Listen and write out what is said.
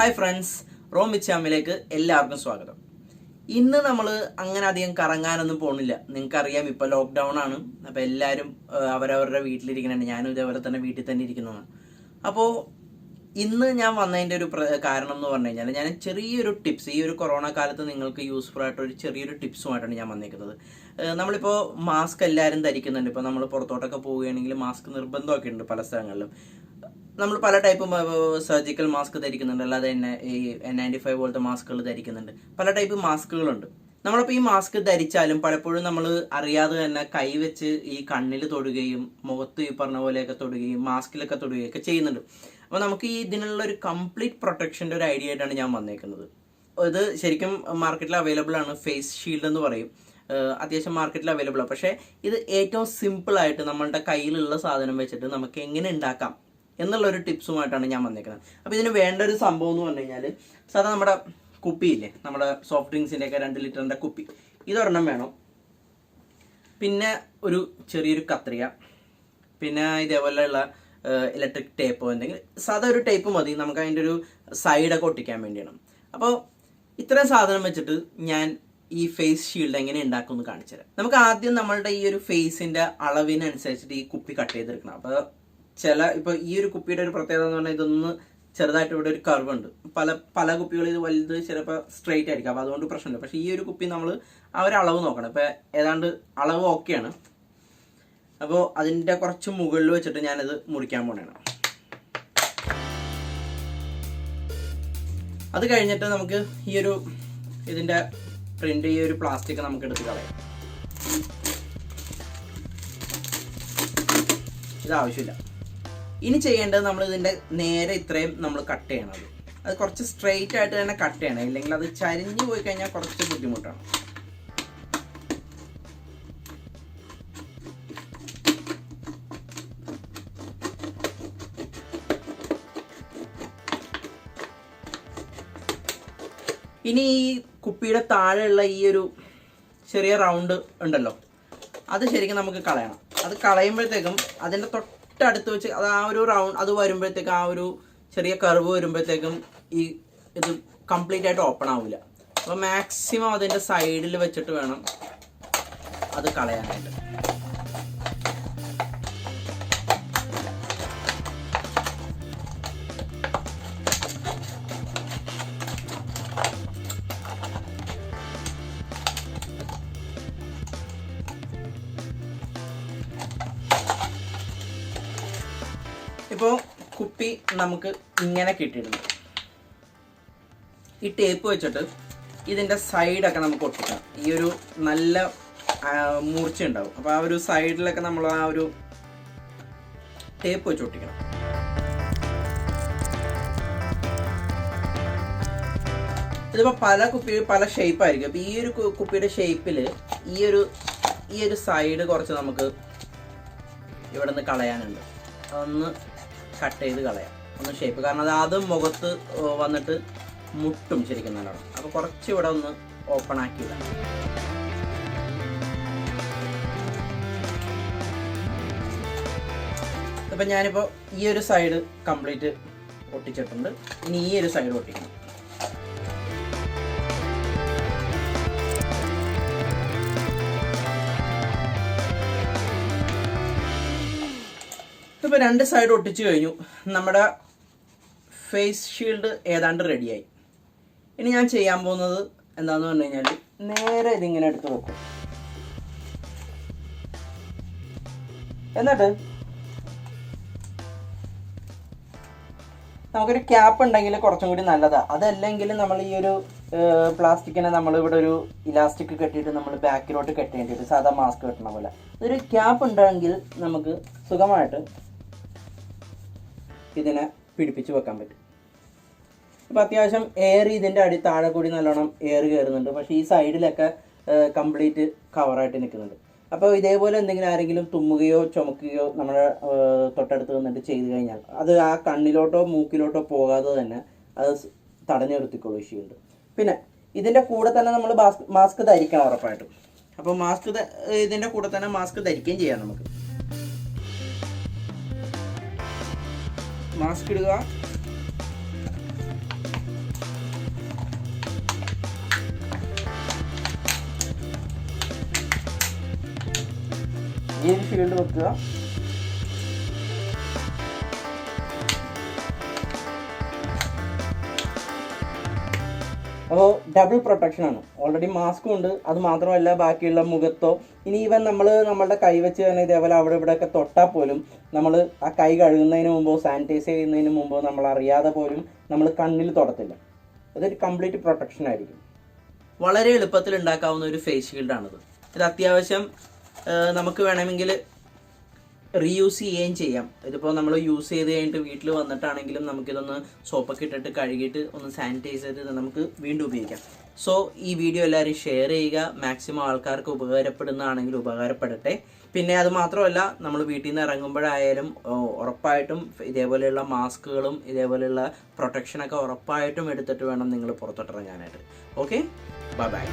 Hi friends, Rome വിച്ചാമിലേക്ക് എല്ലാവർക്കും സ്വാഗതം. ഇന്ന് നമ്മൾ അങ്ങനെ അധികം കറങ്ങാനൊന്നും പോകുന്നില്ല. നിങ്ങൾക്കറിയാം, ഇപ്പോൾ ലോക്ക്ഡൗൺ ആണ്. അപ്പോൾ എല്ലാവരും അവരവരുടെ വീട്ടിലിരിക്കുന്നുണ്ട്. ഞാനും ഇതേപോലെ തന്നെ വീട്ടിൽ തന്നെ ഇരിക്കുന്നതാണ്. അപ്പോൾ ഇന്ന് ഞാൻ വന്നതിൻ്റെ ഒരു കാരണം എന്ന് പറഞ്ഞു കഴിഞ്ഞാൽ, ഞാൻ ചെറിയൊരു ടിപ്സ്, ഈ ഒരു കൊറോണ കാലത്ത് നിങ്ങൾക്ക് യൂസ്ഫുൾ ആയിട്ടൊരു ചെറിയൊരു ടിപ്സുമായിട്ടാണ് ഞാൻ വന്നേക്കുന്നത്. നമ്മളിപ്പോൾ മാസ്ക് എല്ലാവരും ധരിക്കുന്നുണ്ട്. ഇപ്പോൾ നമ്മൾ പുറത്തോട്ടൊക്കെ പോവുകയാണെങ്കിൽ മാസ്ക് നിർബന്ധമൊക്കെ ഉണ്ട് പല സ്ഥലങ്ങളിലും. നമ്മൾ പല ടൈപ്പ് സർജിക്കൽ മാസ്ക് ധരിക്കുന്നുണ്ട്, അല്ലാതെ തന്നെ ഈ N95 പോലത്തെ മാസ്കുകൾ ധരിക്കുന്നുണ്ട്. പല ടൈപ്പ് മാസ്കുകളുണ്ട്. നമ്മളിപ്പോൾ ഈ മാസ്ക് ധരിച്ചാലും പലപ്പോഴും നമ്മൾ അറിയാതെ തന്നെ കൈവച്ച് ഈ കണ്ണിൽ തൊടുകയും മുഖത്ത് ഈ പറഞ്ഞ പോലെയൊക്കെ തൊടുകയും മാസ്കിലൊക്കെ തൊടുകയൊക്കെ ചെയ്യുന്നുണ്ട്. അപ്പോൾ നമുക്ക് ഈ ഇതിനുള്ള ഒരു കംപ്ലീറ്റ് പ്രൊട്ടക്ഷൻ്റെ ഒരു ഐഡിയ ആയിട്ടാണ് ഞാൻ വന്നേക്കുന്നത്. ഇത് ശരിക്കും മാർക്കറ്റിൽ അവൈലബിൾ ആണ്. ഫേസ് ഷീൽഡ് എന്ന് പറയും. അത്യാവശ്യം മാർക്കറ്റിൽ അവൈലബിൾ ആണ്. പക്ഷേ ഇത് ഏറ്റവും സിമ്പിളായിട്ട് നമ്മളുടെ കയ്യിലുള്ള സാധനം വെച്ചിട്ട് നമുക്ക് എങ്ങനെ ഉണ്ടാക്കാം എന്നുള്ളൊരു ടിപ്സുമായിട്ടാണ് ഞാൻ വന്നേക്കുന്നത്. അപ്പോൾ ഇതിന് വേണ്ട ഒരു സംഭവം എന്ന് പറഞ്ഞു കഴിഞ്ഞാൽ, സാധാരണ നമ്മുടെ കുപ്പിയില്ലേ, നമ്മുടെ സോഫ്റ്റ് ഡ്രിങ്ക്സിൻ്റെയൊക്കെ 2 ലിറ്ററിൻ്റെ കുപ്പി, ഇതൊരെണ്ണം വേണം. പിന്നെ ഒരു ചെറിയൊരു കത്രിക, പിന്നെ ഇതേപോലെയുള്ള ഇലക്ട്രിക് ടേപ്പോ എന്തെങ്കിലും സാധാ ഒരു ടേപ്പ് മതി. നമുക്ക് അതിൻ്റെ ഒരു സൈഡൊക്കെ ഒട്ടിക്കാൻ വേണ്ടിയാണ്. അപ്പോൾ ഇത്രയും സാധനം വെച്ചിട്ട് ഞാൻ ഈ ഫേസ് ഷീൽഡ് എങ്ങനെ ഉണ്ടാക്കുമെന്ന് കാണിച്ചു തരാം. നമുക്ക് ആദ്യം നമ്മളുടെ ഈ ഒരു ഫേസിൻ്റെ അളവിനനുസരിച്ചിട്ട് ഈ കുപ്പി കട്ട് ചെയ്തെടുക്കണം. അപ്പോൾ ഇപ്പോൾ ഈ ഒരു കുപ്പിയുടെ ഒരു പ്രത്യേകത എന്ന് പറഞ്ഞാൽ, ഇതൊന്ന് ചെറുതായിട്ട് ഇവിടെ ഒരു കർവ് ഉണ്ട്. പല കുപ്പികൾ ഇത് വലുത് ചിലപ്പോൾ സ്ട്രെയിറ്റ് ആയിരിക്കും. അപ്പോൾ അതുകൊണ്ട് പ്രശ്നമില്ല. പക്ഷേ ഈ ഒരു കുപ്പി നമ്മൾ ആ ഒരു അളവ് നോക്കണം. ഇപ്പോൾ ഏതാണ്ട് അളവ് ഓക്കെയാണ്. അപ്പോൾ അതിൻ്റെ കുറച്ച് മുകളിൽ വെച്ചിട്ട് ഞാനത് മുറിക്കാൻ പോണേണ്. അത് കഴിഞ്ഞിട്ട് നമുക്ക് ഇതിൻ്റെ പ്രിൻ്റ്, ഈ ഒരു പ്ലാസ്റ്റിക് നമുക്ക് എടുത്ത് കളയാം. ഇത് ആവശ്യമില്ല. ഇനി ചെയ്യേണ്ടത്, നമ്മൾ ഇതിൻ്റെ നേരെ ഇത്രയും നമ്മൾ കട്ട് ചെയ്യണം. അത് കുറച്ച് സ്ട്രെയിറ്റ് ആയിട്ട് തന്നെ കട്ട് ചെയ്യണം, ഇല്ലെങ്കിൽ അത് ചരിഞ്ഞു പോയി കഴിഞ്ഞാൽ കുറച്ച് ബുദ്ധിമുട്ടാണ്. ഇനി ഈ കുപ്പിയുടെ താഴെയുള്ള ഈ ഒരു ചെറിയ റൗണ്ട് ഉണ്ടല്ലോ, അത് ശരിക്കും നമുക്ക് കളയണം. അത് കളയുമ്പോഴത്തേക്കും അതിൻ്റെ തൊട്ടടുത്ത് വെച്ച് അത് ആ ഒരു റൗണ്ട് അത് വരുമ്പോഴത്തേക്കും, ആ ഒരു ചെറിയ കർവ് വരുമ്പോഴത്തേക്കും ഇത് കംപ്ലീറ്റ് ആയിട്ട് ഓപ്പൺ ആവില്ല. അപ്പോൾ മാക്സിമം അതിൻ്റെ സൈഡിൽ വെച്ചിട്ട് വേണം അത് കളയാനായിട്ട്. ഇപ്പോൾ കുപ്പി നമുക്ക് ഇങ്ങനെ കിട്ടിയിട്ടുണ്ട്. ഈ ടേപ്പ് വെച്ചിട്ട് ഇതിൻ്റെ സൈഡൊക്കെ നമുക്ക് ഒട്ടിക്കണം. ഈ ഒരു നല്ല മൂർച്ച ഉണ്ടാവും. അപ്പോൾ ആ ഒരു സൈഡിലൊക്കെ നമ്മൾ ആ ഒരു ടേപ്പ് വെച്ച് ഒട്ടിക്കണം. ഇതിപ്പോൾ പല കുപ്പി പല ഷേപ്പായിരിക്കും. അപ്പോൾ ഈ ഒരു കുപ്പിയുടെ ഷേപ്പിൽ ഈ ഒരു സൈഡ് കുറച്ച് നമുക്ക് ഇവിടെ നിന്ന് കളയാനുണ്ട്. അതൊന്ന് കട്ട് ചെയ്ത് കളയാം, ഒന്ന് ഷേപ്പ്. കാരണം അത് മുഖത്ത് വന്നിട്ട് മുട്ടും ശരിക്കും നല്ലോണം. അപ്പോൾ കുറച്ച് ഇവിടെ ഒന്ന് ഓപ്പൺ ആക്കി ഇടാം. അപ്പം ഞാനിപ്പോൾ ഈ ഒരു സൈഡ് കംപ്ലീറ്റ് ഒട്ടിച്ചിട്ടുണ്ട്. ഇനി ഈ ഒരു സൈഡ് ഒട്ടിക്കണം. ഇപ്പോൾ 2 സൈഡ് ഒട്ടിച്ചു കഴിഞ്ഞു. നമ്മുടെ ഫേസ് ഷീൽഡ് ഏതാണ്ട് റെഡിയായി. ഇനി ഞാൻ ചെയ്യാൻ പോകുന്നത് എന്താണെന്ന് പറഞ്ഞു കഴിഞ്ഞാൽ, നേരെ ഇതിങ്ങനെ എടുത്ത് വെക്കും. എന്നിട്ട് നമുക്കൊരു ക്യാപ്പ് ഉണ്ടെങ്കിൽ കുറച്ചും കൂടി നല്ലതാണ്. അതല്ലെങ്കിൽ നമ്മൾ ഈ ഒരു പ്ലാസ്റ്റിക്കിനെ നമ്മളിവിടെ ഒരു ഇലാസ്റ്റിക് കെട്ടിയിട്ട് നമ്മൾ ബാക്കിലോട്ട് കെട്ടേണ്ടി വരും, സാധാ മാസ്ക് കെട്ടണ പോലെ. ഇതൊരു ക്യാപ്പ് ഉണ്ടെങ്കിൽ നമുക്ക് സുഖമായിട്ട് ഇതിനെ പിടിപ്പിച്ച് വെക്കാൻ പറ്റും. ഇപ്പോൾ അത്യാവശ്യം എയർ ഇതിൻ്റെ താഴെ കൂടി നല്ലോണം എയർ കയറുന്നുണ്ട്. പക്ഷേ ഈ സൈഡിലൊക്കെ കംപ്ലീറ്റ് കവറായിട്ട് നിൽക്കുന്നുണ്ട്. അപ്പോൾ ഇതേപോലെ എന്തെങ്കിലും ആരെങ്കിലും തുമ്മുകയോ ചുമക്കുകയോ നമ്മുടെ തൊട്ടടുത്ത് വന്നിട്ട് ചെയ്ത് കഴിഞ്ഞാൽ അത് ആ കണ്ണിലോട്ടോ മൂക്കിലോട്ടോ പോകാതെ തന്നെ അത് തടഞ്ഞു നിർത്തിക്കോളൂ ഷീൽഡ്. പിന്നെ ഇതിൻ്റെ കൂടെ തന്നെ നമ്മൾ മാസ്ക് ധരിക്കണം ഉറപ്പായിട്ടും. അപ്പോൾ ഇതിൻ്റെ കൂടെ തന്നെ മാസ്ക് ധരിക്കുകയും ചെയ്യാം. നമുക്ക് മാസ്ക് ഇടുക, ഈ ഒരു ഷീൽഡ് വെക്കുക. അപ്പോൾ ഡബിൾ പ്രൊട്ടക്ഷനാണ്. ഓൾറെഡി മാസ്കും ഉണ്ട്, അത് മാത്രമല്ല ബാക്കിയുള്ള മുഖത്തോ ഇനി ഈവൻ നമ്മൾ നമ്മളുടെ കൈ വെച്ച് തന്നെ ഇതേപോലെ അവിടെ ഇവിടെയൊക്കെ തൊട്ടാൽ പോലും നമ്മൾ ആ കൈ കഴുകുന്നതിന് മുമ്പോ സാനിറ്റൈസ് ചെയ്യുന്നതിന് മുമ്പോ നമ്മൾ അറിയാതെ പോലും നമ്മൾ കണ്ണിൽ തൊടത്തില്ല. അതൊരു കംപ്ലീറ്റ് പ്രൊട്ടക്ഷൻ ആയിരിക്കും. വളരെ എളുപ്പത്തിൽ ഉണ്ടാക്കാവുന്ന ഒരു ഫേസ് ഷീൽഡാണിത്. ഇത് അത്യാവശ്യം നമുക്ക് വേണമെങ്കിൽ റീയൂസ് ചെയ്യുകയും ചെയ്യാം. ഇതിപ്പോൾ നമ്മൾ യൂസ് ചെയ്ത് കഴിഞ്ഞിട്ട് വീട്ടിൽ വന്നിട്ടാണെങ്കിലും നമുക്കിതൊന്ന് സോപ്പൊക്കെ ഇട്ടിട്ട് കഴുകിയിട്ട് ഒന്ന് സാനിറ്റൈസ് ചെയ്ത് നമുക്ക് വീണ്ടും ഉപയോഗിക്കാം. സോ ഈ വീഡിയോ എല്ലാവരും ഷെയർ ചെയ്യുക. മാക്സിമം ആൾക്കാർക്ക് ഉപകാരപ്പെടുന്നതാണെങ്കിൽ ഉപകാരപ്പെടട്ടെ. പിന്നെ അത് മാത്രമല്ല, നമ്മൾ വീട്ടിൽ നിന്ന് ഇറങ്ങുമ്പോഴായാലും ഉറപ്പായിട്ടും ഇതേപോലെയുള്ള മാസ്കുകളും ഇതേപോലെയുള്ള പ്രൊട്ടക്ഷനൊക്കെ ഉറപ്പായിട്ടും എടുത്തിട്ട് വേണം നിങ്ങൾ പുറത്തോട്ടിറങ്ങാനായിട്ട്. Okay, bye bye.